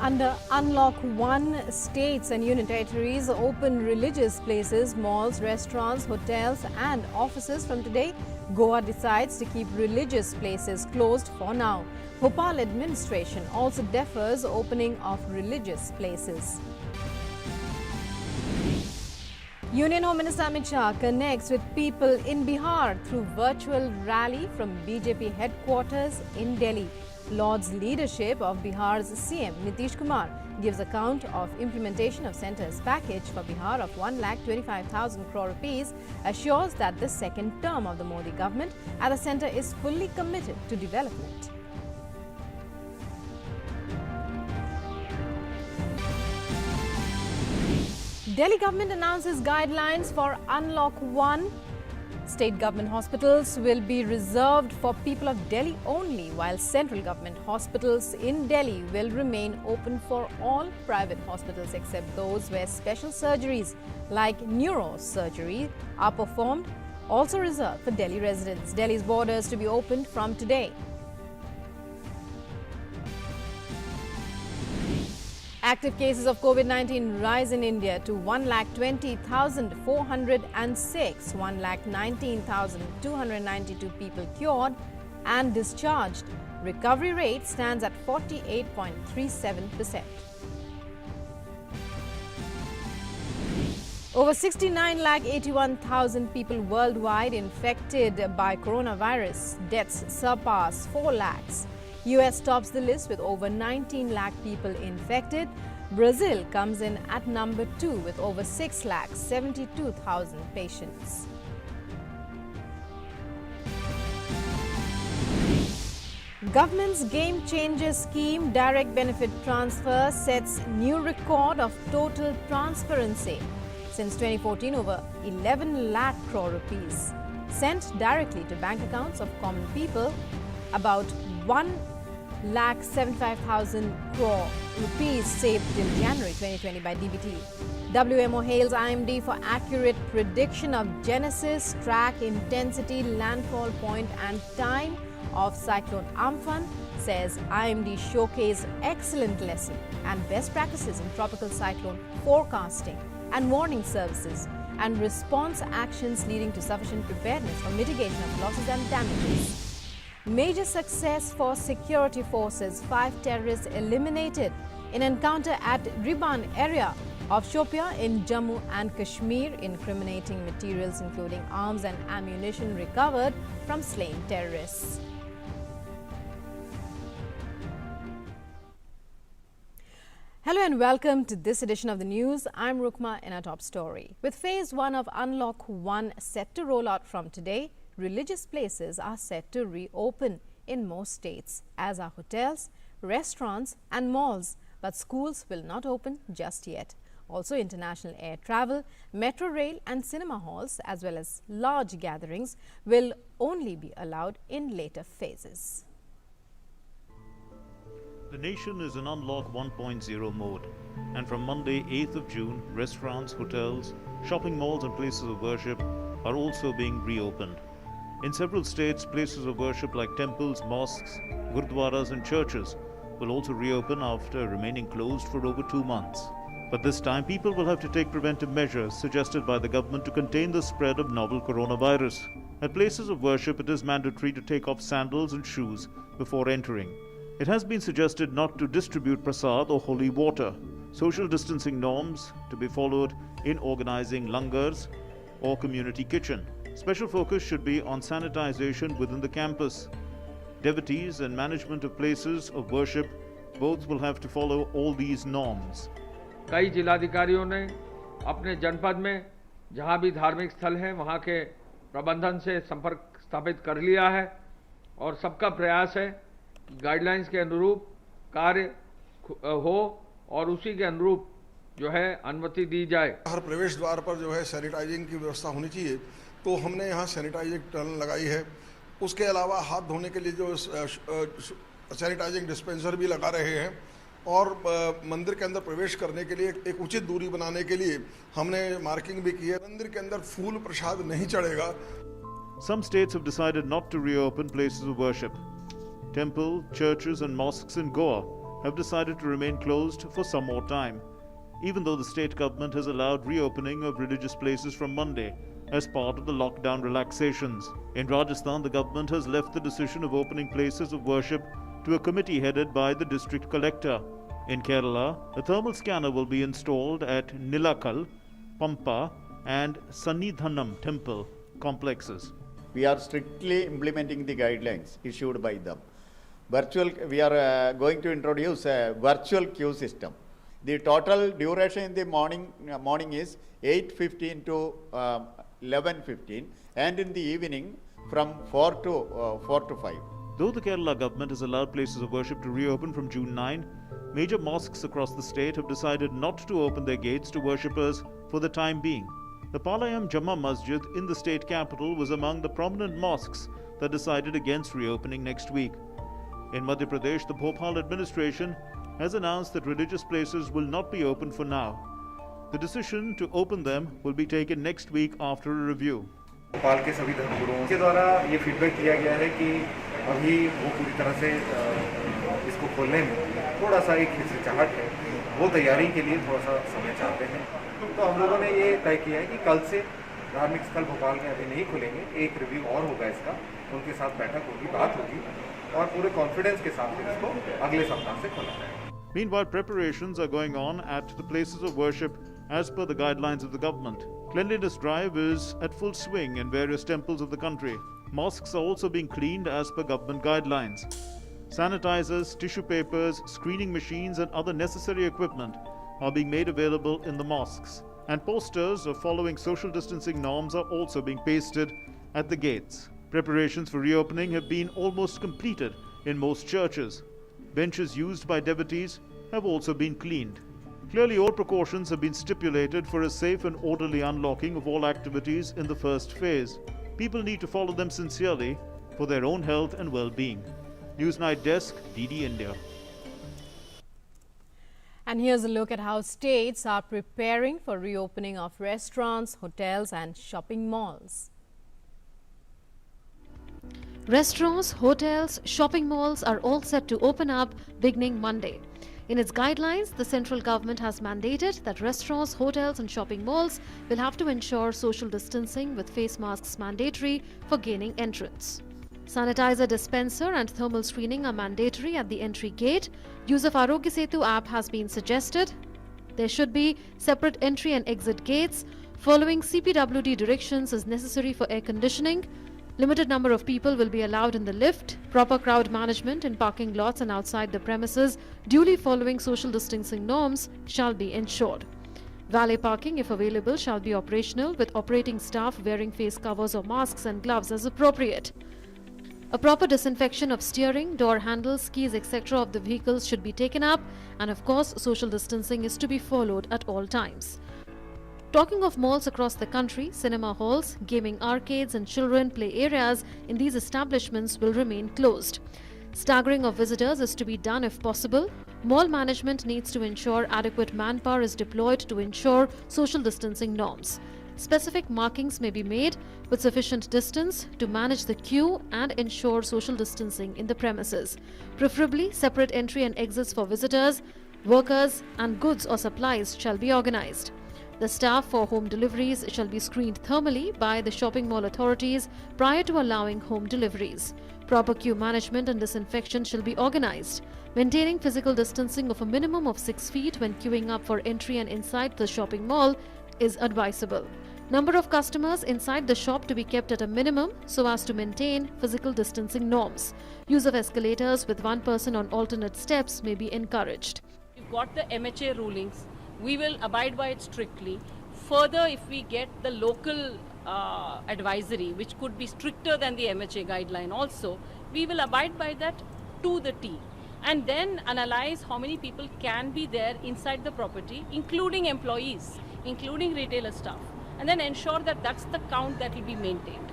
Under Unlock 1, states and union territories open religious places, malls, restaurants, hotels and offices from today. Goa decides to keep religious places closed for now. Bhopal administration also defers opening of religious places. Union Home Minister Amit Shah connects with people in Bihar through virtual rally from BJP headquarters in Delhi. Lauds leadership of Bihar's CM Nitish Kumar gives account of implementation of centre's package for Bihar of 1,25,000 crore rupees, assures that the second term of the Modi government at the centre is fully committed to development. Delhi government announces guidelines for Unlock 1. State government hospitals will be reserved for people of Delhi only, while central government hospitals in Delhi will remain open for all private hospitals except those where special surgeries like neurosurgery are performed, also reserved for Delhi residents. Delhi's borders to be opened from today. Active cases of COVID-19 rise in India to 1,20,406, 1,19,292 people cured and discharged. Recovery rate stands at 48.37%. Over 69,81,000 people worldwide infected by coronavirus. Deaths surpass 4 lakhs. US tops the list with over 19 lakh people infected. Brazil comes in at number 2 with over 6,72,000 patients. Government's game changer scheme direct benefit transfer sets new record of total transparency. Since 2014, over 11 lakh crore rupees sent directly to bank accounts of common people. About 1,75,000 crore rupees saved till January 2020 by DBT. WMO hails IMD for accurate prediction of genesis, track, intensity, landfall point and time of Cyclone Amphan, says IMD showcased excellent lesson and best practices in tropical cyclone forecasting and warning services and response actions leading to sufficient preparedness for mitigation of losses and damages. Major success for security forces. 5 terrorists eliminated in encounter at Riban area of Shopia in Jammu and Kashmir. Incriminating materials including arms and ammunition recovered from slain terrorists. Hello and welcome to this edition of the news. I'm Rukma in our top story. With phase 1 of Unlock 1 set to roll out from today, religious places are set to reopen in most states, as are hotels, restaurants and malls. But schools will not open just yet. Also, international air travel, metro rail and cinema halls as well as large gatherings will only be allowed in later phases. The nation is in Unlock 1.0 mode, and from Monday 8th of June, restaurants, hotels, shopping malls and places of worship are also being reopened. In several states, places of worship like temples, mosques, gurdwaras and churches will also reopen after remaining closed for over 2 months. But this time, people will have to take preventive measures suggested by the government to contain the spread of novel coronavirus. At places of worship, it is mandatory to take off sandals and shoes before entering. It has been suggested not to distribute prasad or holy water. Social distancing norms to be followed in organizing langars or community kitchen. Special focus should be on sanitization within the campus. Devotees and management of places of worship both will have to follow all these norms. कई जिलाधिकारियों ने अपने जनपद में जहां भी धार्मिक स्थल हैं वहां के प्रबंधन से संपर्क स्थापित कर लिया है और सबका प्रयास है कि गाइडलाइंस के अनुरूप कार्य हो और उसी के अनुरूप जो है अनुमति दी जाए। हर प्रवेश द्वार पर जो है सैनिटाइजिंग की व्यवस्था होनी चाहिए, तो हमने यहाँ सैनिटाइजिंग टनल लगाई है। उसके अलावा हाथ धोने के लिए जो सैनिटाइजिंग डिस्पेंसर भी लगा रहे हैं और मंदिर के अंदर प्रवेश करने के लिए एक उचित दूरी बनाने के लिए हमने मार्किंग भी की है। मंदिर के अंदर फूल प्रसाद नहीं चढ़ेगा। Some states have decided not to reopen places of worship. Temple, churches and mosques in Goa have decided to remain closed for some more time, even though the state government has allowed reopening of religious places from Monday as part of the lockdown relaxations. In Rajasthan, the government has left the decision of opening places of worship to a committee headed by the district collector. In Kerala, a thermal scanner will be installed at Nilakal, Pampa and Sannidhanam temple complexes. We are strictly implementing the guidelines issued by them. We are going to introduce a virtual queue system. The total duration in the morning is 8:15 to 11:15, and in the evening from 4 to 5. Though the Kerala government has allowed places of worship to reopen from June 9, major mosques across the state have decided not to open their gates to worshippers for the time being. The Palayam Jama Masjid in the state capital was among the prominent mosques that decided against reopening next week. In Madhya Pradesh, the Bhopal administration has announced that religious places will not be open for now. The decision to open them will be taken next week after a review. Bhopal के सभी धर्मगुरुओं के द्वारा ये feedback किया गया है कि अभी वो पूरी तरह से इसको खोलने में थोड़ा सा एक हिचकिचाहट है, वो तैयारी के लिए थोड़ा सा समय चाहते हैं। तो हम लोगों ने ये तय किया है कि कल से धार्मिक स्थल भोपाल में अभी नहीं खुलेंगे, एक रिव्यू और होगा इसका, उनके साथ बैठक होगी, बात होगी और पूरे कॉन्फिडेंस के साथ इसको अगले सप्ताह से खोला जाएगा। Meanwhile, preparations are going on at the places of worship as per the guidelines of the government. Cleanliness drive is at full swing in various temples of the country. Mosques are also being cleaned as per government guidelines. Sanitizers, tissue papers, screening machines and other necessary equipment are being made available in the mosques. And posters of following social distancing norms are also being pasted at the gates. Preparations for reopening have been almost completed in most churches. Benches used by devotees have also been cleaned. Clearly, all precautions have been stipulated for a safe and orderly unlocking of all activities in the first phase. People need to follow them sincerely for their own health and well-being. Newsnight Desk, DD India. And here's a look at how states are preparing for reopening of restaurants, hotels and shopping malls. Restaurants, hotels, shopping malls are all set to open up beginning Monday. In its guidelines, the central government has mandated that restaurants, hotels and shopping malls will have to ensure social distancing with face masks mandatory for gaining entrance. Sanitizer dispenser and thermal screening are mandatory at the entry gate. Use of Arogya Setu app has been suggested. There should be separate entry and exit gates. Following CPWD directions is necessary for air conditioning. Limited number of people will be allowed in the lift. Proper crowd management in parking lots and outside the premises, duly following social distancing norms, shall be ensured. Valet parking, if available, shall be operational with operating staff wearing face covers or masks and gloves as appropriate. A proper disinfection of steering, door handles, keys, etc. of the vehicles should be taken up, and of course, social distancing is to be followed at all times. Talking of malls across the country, cinema halls, gaming arcades and children play areas in these establishments will remain closed. Staggering of visitors is to be done if possible. Mall management needs to ensure adequate manpower is deployed to ensure social distancing norms. Specific markings may be made with sufficient distance to manage the queue and ensure social distancing in the premises. Preferably, separate entry and exits for visitors, workers and goods or supplies shall be organized. The staff for home deliveries shall be screened thermally by the shopping mall authorities prior to allowing home deliveries. Proper queue management and disinfection shall be organized. Maintaining physical distancing of a minimum of 6 feet when queuing up for entry and inside the shopping mall is advisable. Number of customers inside the shop to be kept at a minimum so as to maintain physical distancing norms. Use of escalators with one person on alternate steps may be encouraged. We've got the MHA rulings. We will abide by it strictly. Further, if we get the local advisory, which could be stricter than the MHA guideline also, we will abide by that to the T. And then analyze how many people can be there inside the property, including employees, including retailer staff. And then ensure that that's the count that will be maintained.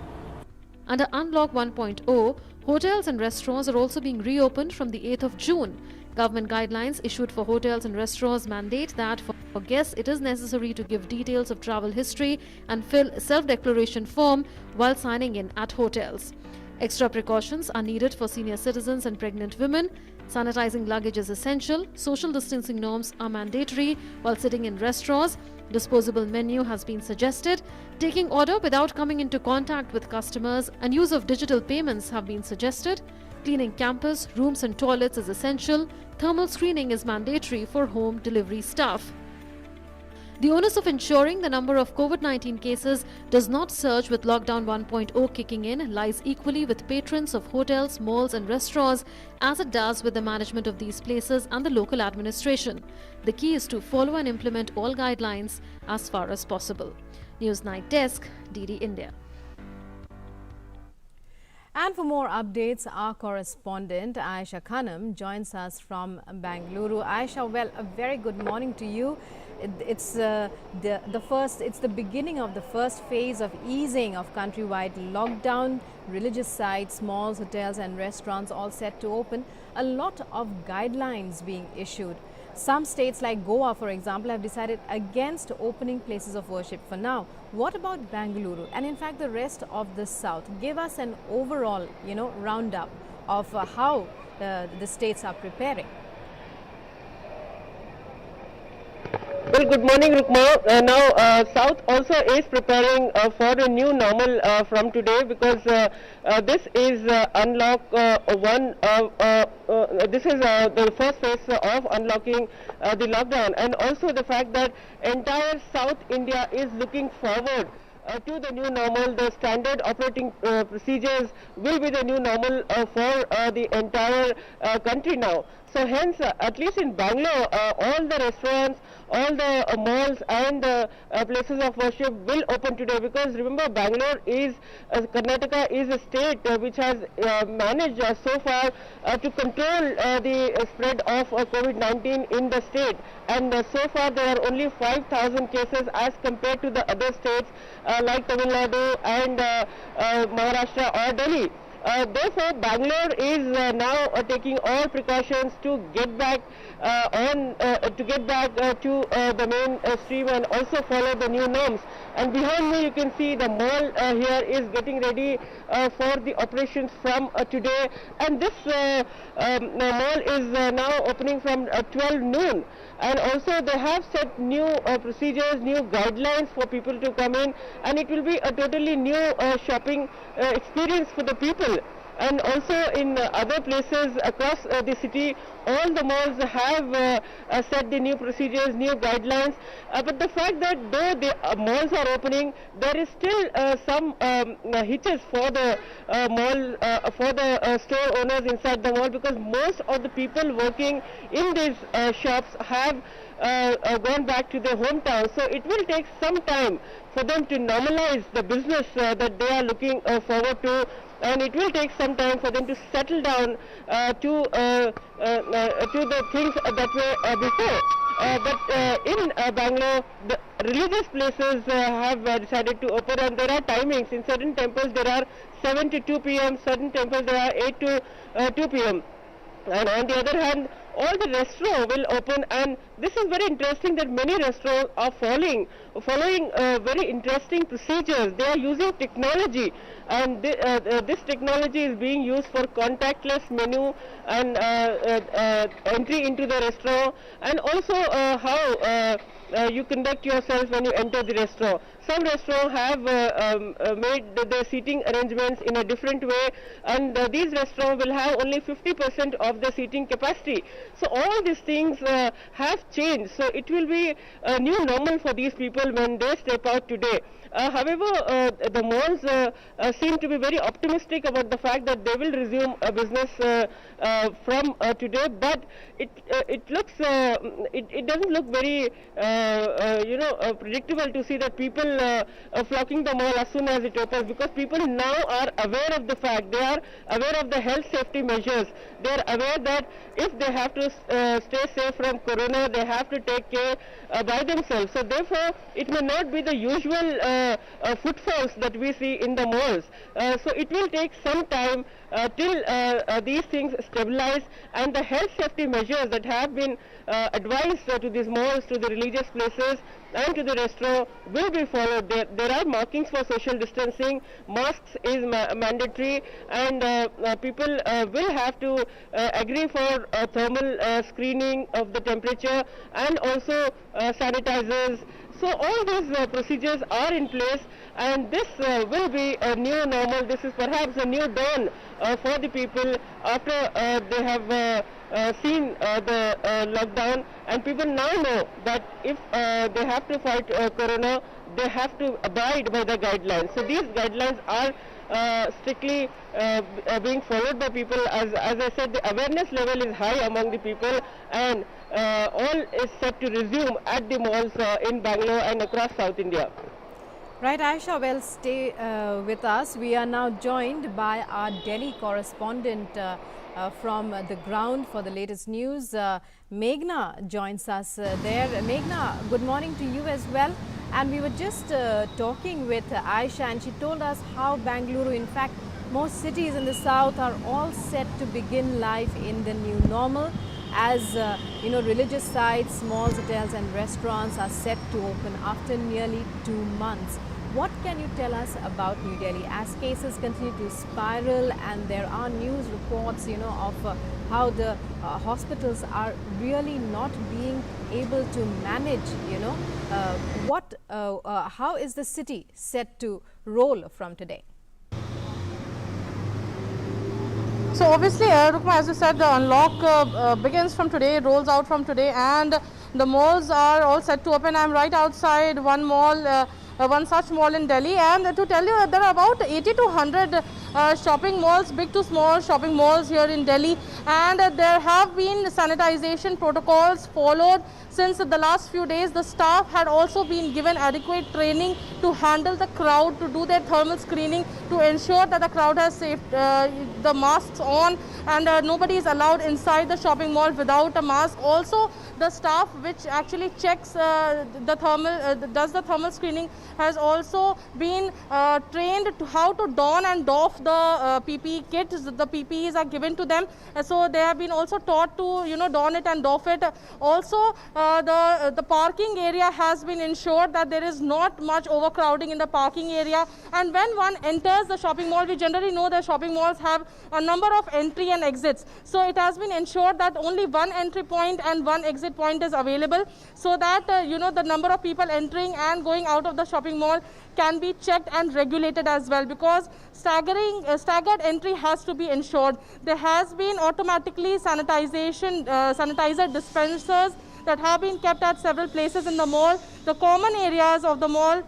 Under Unlock 1.0, hotels and restaurants are also being reopened from the 8th of June. Government guidelines issued for hotels and restaurants mandate that for guests it is necessary to give details of travel history and fill a self-declaration form while signing in at hotels. Extra precautions are needed for senior citizens and pregnant women. Sanitizing luggage is essential. Social distancing norms are mandatory while sitting in restaurants. Disposable menu has been suggested. Taking order without coming into contact with customers and use of digital payments have been suggested. Cleaning campus, rooms and toilets is essential. Thermal screening is mandatory for home delivery staff. The onus of ensuring the number of COVID-19 cases does not surge with Lockdown 1.0 kicking in lies equally with patrons of hotels, malls and restaurants as it does with the management of these places and the local administration. The key is to follow and implement all guidelines as far as possible. News Night Desk, DD India. And for more updates, our correspondent Aisha Khanam joins us from Bangalore. Aisha, well, a very good morning to you. It's the beginning of the first phase of easing of countrywide lockdown. Religious sites, malls, hotels and restaurants all set to open. A lot of guidelines being issued. Some states like Goa, for example, have decided against opening places of worship for now. What about Bangalore and in fact the rest of the south? Give us an overall, roundup of how the states are preparing. Well, good morning, Rukma. Now, South also is preparing for a new normal from today because this is unlock one. This is the first phase of unlocking the lockdown, and also the fact that entire South India is looking forward to the new normal. The standard operating procedures will be the new normal for the entire country now. So hence, at least in Bangalore, all the restaurants, all the malls and places of worship will open today, because remember, Bangalore is, Karnataka is a state which has managed so far to control the spread of COVID-19 in the state, and so far there are only 5,000 cases as compared to the other states like Tamil Nadu and Maharashtra or Delhi. Therefore, Bangalore is now taking all precautions to get back to the mainstream and also follow the new norms. And behind me, you can see the mall here is getting ready for the operations from today. And this mall is now opening from 12 noon. And also they have set new procedures, new guidelines for people to come in, and it will be a totally new shopping experience for the people. And also in other places across the city, all the malls have set the new procedures, new guidelines. But the fact that though the malls are opening, there is still some hitches for the mall, for the store owners inside the mall, because most of the people working in these shops have gone back to their hometown. So it will take some time for them to normalize the business that they are looking forward to, and it will take some time for them to settle down to the things that were before. But in Bangalore, the religious places have decided to open, and there are timings. In certain temples there are 7 to 2 p.m., certain temples there are 8 to 2 p.m. And on the other hand, all the restaurants will open, and this is very interesting that many restaurants are following very interesting procedures. They are using technology, and this technology is being used for contactless menu and entry into the restaurant, and also how you conduct yourself when you enter the restaurant. Some restaurants have made their seating arrangements in a different way, and these restaurants will have only 50% of the seating capacity. So all these things have changed. So it will be a new normal for these people when they step out today. However, the malls seem to be very optimistic about the fact that they will resume business from today, but it looks it doesn't look very predictable to see that people flocking the mall as soon as it opens, because people now are aware of the fact, they are aware of the health safety measures, they are aware that if they have to stay safe from corona, they have to take care by themselves. So therefore, it may not be the usual footfalls that we see in the malls. So it will take some time till these things stabilize, and the health safety measures that have been advised to these malls, to the religious places and to the restaurant will be followed. followed. There are markings for social distancing, masks is mandatory, and people will have to agree for thermal screening of the temperature and also sanitizers. So all these procedures are in place, and this will be a new normal. This is perhaps a new dawn for the people after they have seen the lockdown, and people now know that if they have to fight corona, they have to abide by the guidelines. So these guidelines are strictly being followed by people. As I said, the awareness level is high among the people, and all is set to resume at the malls in Bangalore and across South India. Right, Aisha, well, stay with us. We are now joined by our Delhi correspondent from the ground for the latest news. Meghna joins us there. Meghna, good morning to you as well. And we were just talking with Aisha, and she told us how Bengaluru, in fact, most cities in the south are all set to begin life in the new normal. As you know, religious sites, malls, hotels and restaurants are set to open after nearly 2 months. What can you tell us about New Delhi as cases continue to spiral, and there are news reports, you know, of how the hospitals are really not being able to manage, you know, how is the city set to roll from today? So obviously, Rukma, as you said, the unlock begins from today, rolls out from today, and the malls are all set to open. I'm right outside one mall, one such mall in Delhi, and to tell you, there are about 80 to 100 shopping malls, big to small shopping malls here in Delhi, and there have been sanitization protocols followed since the last few days. The staff had also been given adequate training to handle the crowd, to do their thermal screening, to ensure that the crowd has the masks on, and nobody is allowed inside the shopping mall without a mask. Also, the staff which actually checks the thermal, does the thermal screening, has also been trained to how to don and doff the PPE kits. The PPEs are given to them, so they have been also taught to, you know, don it and doff it. Also, the parking area has been ensured that there is not much overcrowding in the parking area. And when one enters the shopping mall, we generally know that shopping malls have a number of entry and exits. So it has been ensured that only one entry point and one exit point is available, so that you know, the number of people entering and going out of the shopping mall can be checked and regulated as well, because staggered entry has to be ensured. There has been automatically sanitizer dispensers that have been kept at several places in the mall, the common areas of the mall.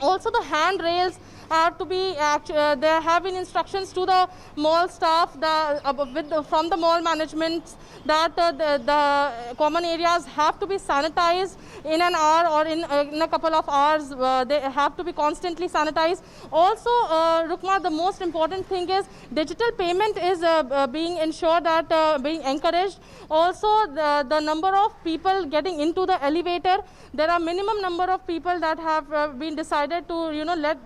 Also, the handrails have to be, there have been instructions to the mall staff from the mall management that the common areas have to be sanitized in an hour or in a couple of hours. They have to be constantly sanitized. Also, Rukma, the most important thing is digital payment is being ensured that being encouraged. Also, the number of people getting into the elevator, there are minimum number of people that have been decided to, you know, let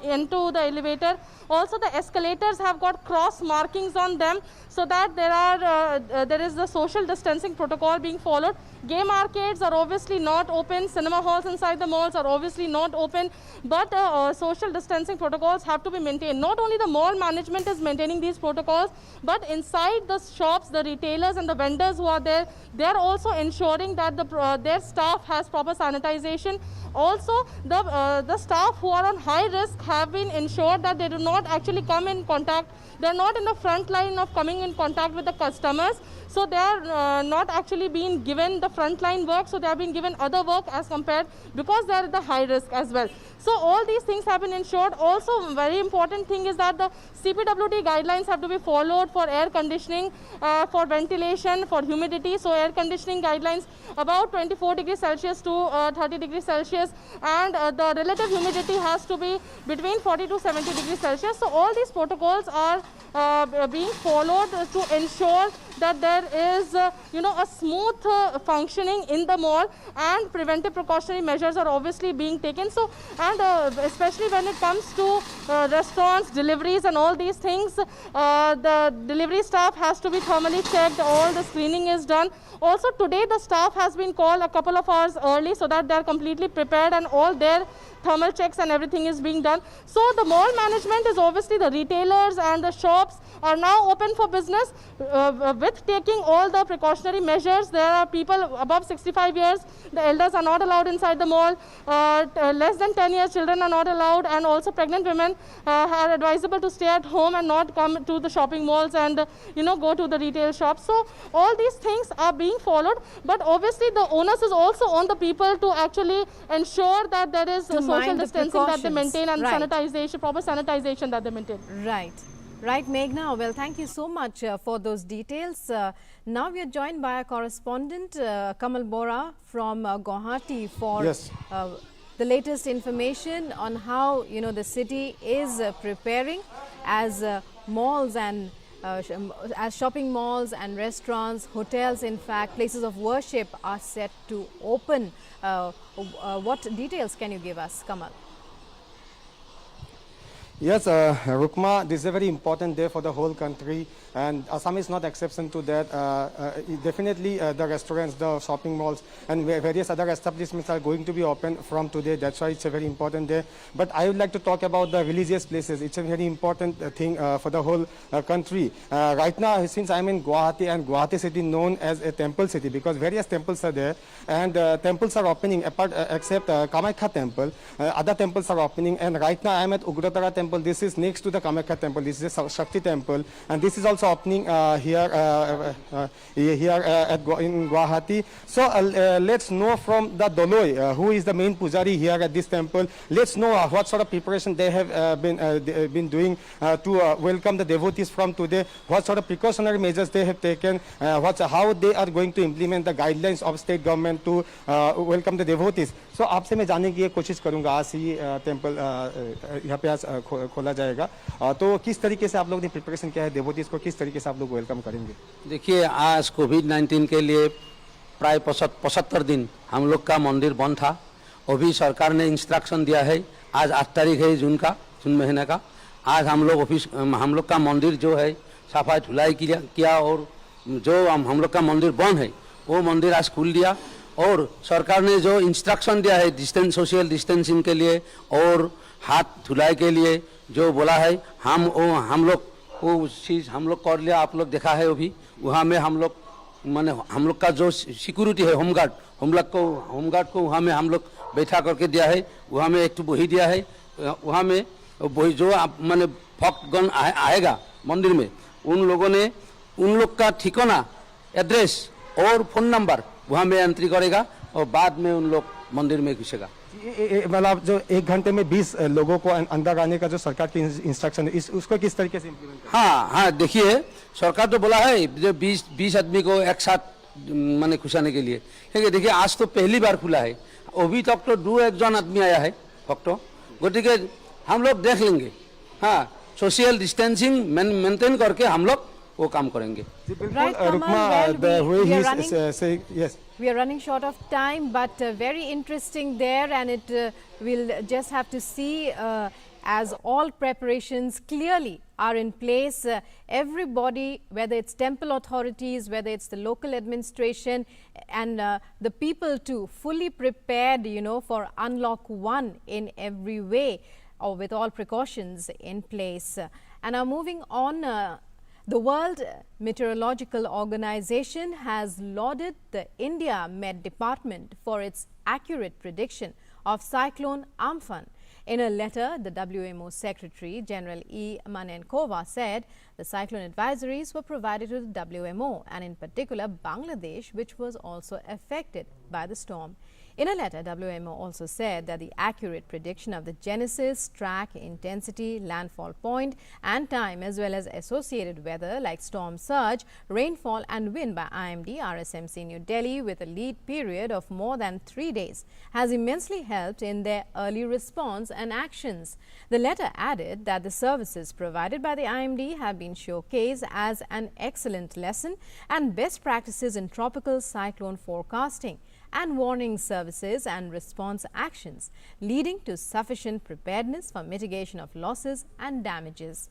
into the elevator. Also, the escalators have got cross markings on them, so that there is the social distancing protocol being followed. Game arcades are obviously not open. Cinema halls inside the malls are obviously not open, but social distancing protocols have to be maintained. Not only the mall management is maintaining these protocols, but inside the shops, the retailers and the vendors who are there, they are also ensuring that their staff has proper sanitization. Also, the staff who are on high risk have been ensured that they do not actually come in contact. They are not in the front line of coming in contact with the customers. So they are not actually being given the frontline work. So they are being given other work as compared, because they are at the high risk as well. So all these things have been ensured. Also, very important thing is that the CPWD guidelines have to be followed for air conditioning, for ventilation, for humidity. So air conditioning guidelines about 24 degrees Celsius to 30 degrees Celsius, and the relative humidity has to be between 40 to 70 degrees Celsius. So all these protocols are being followed to ensure that there is, you know, a smooth functioning in the mall, and preventive precautionary measures are obviously being taken. So, and especially when it comes to restaurants, deliveries and all these things, the delivery staff has to be thermally checked, all the screening is done. Also today the staff has been called a couple of hours early so that they are completely prepared and all their thermal checks and everything is being done. So the mall management is obviously, the retailers and the shops are now open for business with taking all the precautionary measures. There are people above 65 years, the elders are not allowed inside the mall, less than 10 years children are not allowed, and also pregnant women are advisable to stay at home and not come to the shopping malls and go to the retail shops. So all these things are being followed, but obviously the onus is also on the people to actually ensure that there is social distancing that they maintain, and sanitization, proper sanitization that they maintain. Right, Meghna. Well, thank you so much for those details. Now we are joined by our correspondent Kamal Bora from Guwahati for the latest information on how the city is preparing as malls and as shopping malls and restaurants, hotels, in fact, places of worship are set to open. What details can you give us, Kamal? Yes, Rukma, this is a very important day for the whole country, and Assam is not exception to that. Definitely the restaurants, the shopping malls and various other establishments are going to be open from today. That's why it's a very important day. But I would like to talk about the religious places. It's a very important thing for the whole country. Right now, since I'm in Guwahati, and Guwahati city known as a temple city because various temples are there, and temples are opening except Kamakhya temple. Other temples are opening, and right now I'm at Ugratara temple. This is next to the Kamakhya temple. This is a Shakti temple, and this is also opening here in Guwahati. So let's know from the Doloi, who is the main pujari here at this temple. Let's know what sort of preparation they have been doing to welcome the devotees from today. What sort of precautionary measures they have taken. How they are going to implement the guidelines of state government to welcome the devotees. So आपसे मैं जानने की कोशिश करूँगा आज ही temple यहाँ पे आज खोला जाएगा, तो किस तरीके से आप लोग ने प्रिपरेशन किया है, देवोतीज को किस तरीके से आप लोग वेलकम करेंगे? देखिए, आज कोविड-19 के लिए प्राय 75 दिन हम लोग का मंदिर बंद था। अभी सरकार ने इंस्ट्रक्शन दिया है, आज 8 तारीख है जून महीने का। आज हम लोग का मंदिर जो है सफाई धुलाई किया और जो हम लोग का मंदिर बंद है वो मंदिर आज खोल दिया। और सरकार ने जो इंस्ट्रक्शन दिया है सोशल डिस्टेंसिंग के लिए और हाथ धुलाई के लिए जो बोला है, हम लोग वो चीज़ हम लोग कर लिया। आप लोग देखा है अभी वहाँ में हम लोग का जो सिक्योरिटी है होमगार्ड को वहाँ में हम लोग बैठा करके दिया है। वहाँ में एक वही दिया है, वहाँ में वही जो माने भक्तगण आएगा मंदिर में, उन लोग का ठिकाना, एड्रेस और फ़ोन नंबर वहाँ में एंट्री करेगा और बाद में उन लोग मंदिर में घुसेगा। मतलब जो 1 घंटे में 20 लोगों को अंदर आने का जो सरकार की इंस्ट्रक्शन है, उसको किस तरीके से इम्प्लीमेंट करें? हाँ, देखिए सरकार तो बोला है जो 20 आदमी को एक साथ माने घुसाने के लिए। ठीक है, देखिए आज तो पहली बार खुला है, अभी तक तो 2-1 जन आदमी आया है भक्त, गतिके हम लोग देख लेंगे। हाँ, सोशल डिस्टेंसिंग मेंटेन करके हम लोग वो काम करेंगे। Right, Kamal, we are running short of time, but very interesting there, and it we'll just have to see as all preparations clearly are in place. Everybody, whether it's temple authorities, whether it's the local administration and the people too, fully prepared, for unlock 1 in every way, or with all precautions in place. And now moving on, the World Meteorological Organization has lauded the India Met Department for its accurate prediction of Cyclone Amphan. In a letter, the WMO Secretary General E. Manenkova said the cyclone advisories were provided to the WMO and in particular Bangladesh, which was also affected by the storm. In a letter, WMO also said that the accurate prediction of the genesis, track, intensity, landfall point and time, as well as associated weather like storm surge, rainfall and wind by IMD RSMC New Delhi with a lead period of more than 3 days has immensely helped in their early response and actions. The letter added that the services provided by the IMD have been showcased as an excellent lesson and best practices in tropical cyclone forecasting and warning services and response actions, leading to sufficient preparedness for mitigation of losses and damages.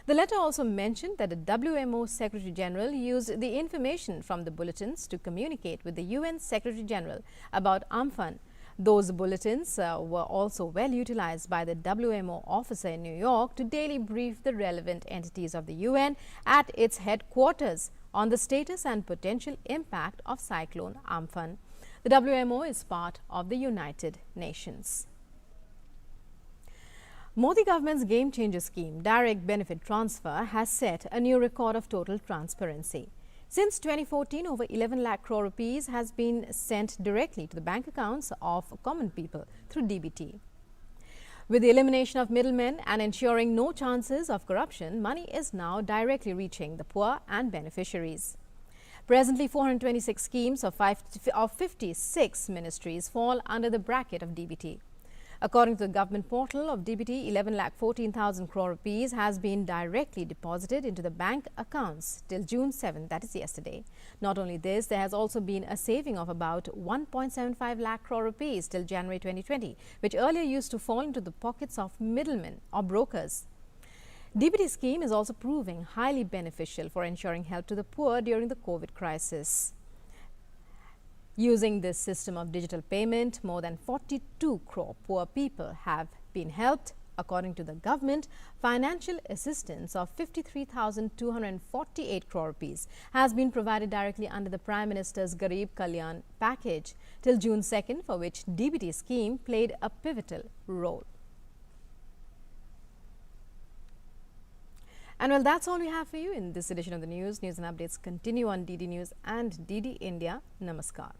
The letter also mentioned that the WMO Secretary General used the information from the bulletins to communicate with the UN Secretary General about Amphan. Those bulletins were also well utilized by the WMO officer in New York to daily brief the relevant entities of the UN at its headquarters on the status and potential impact of Cyclone Amphan. The WMO is part of the United Nations. Modi government's game changer scheme, direct benefit transfer, has set a new record of total transparency. Since 2014, over 11 lakh crore rupees has been sent directly to the bank accounts of common people through DBT. With the elimination of middlemen and ensuring no chances of corruption, money is now directly reaching the poor and beneficiaries. Presently, 426 schemes of 56 ministries fall under the bracket of DBT. According to the government portal of DBT, 11,14,000 crore rupees has been directly deposited into the bank accounts till June 7, that is yesterday. Not only this, there has also been a saving of about 1.75 lakh crore rupees till January 2020, which earlier used to fall into the pockets of middlemen or brokers. DBT scheme is also proving highly beneficial for ensuring help to the poor during the COVID crisis. Using this system of digital payment, more than 42 crore poor people have been helped. According to the government, financial assistance of 53,248 crore rupees has been provided directly under the Prime Minister's Garib Kalyan package till June 2nd, for which DBT scheme played a pivotal role. And well, that's all we have for you in this edition of the news. News and updates continue on DD News and DD India. Namaskar.